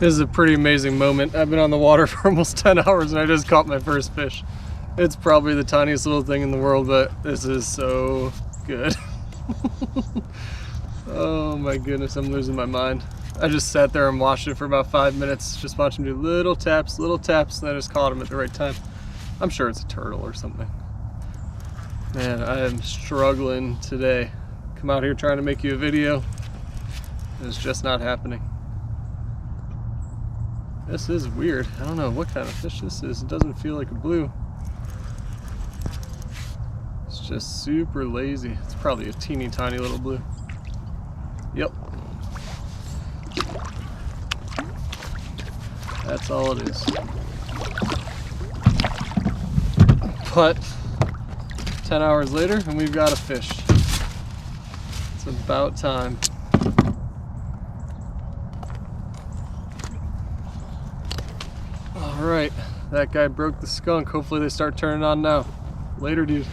This is a pretty amazing moment. I've been on the water for almost 10 hours and I just caught my first fish. It's probably the tiniest little thing in the world, but this is so good. Oh my goodness, I'm losing my mind. I just sat there and watched it for about 5 minutes, just watching him do little taps, and then I just caught him at the right time. I'm sure it's a turtle or something. Man, I am struggling today. Come out here trying to make you a video. It's just not happening. This is weird. I don't know what kind of fish this is. It doesn't feel like a blue. It's just super lazy. It's probably a teeny tiny little blue. Yep. That's all it is. But 10 hours later and we've got a fish. It's about time. Alright, that guy broke the skunk. Hopefully they start turning on now. Later, dude.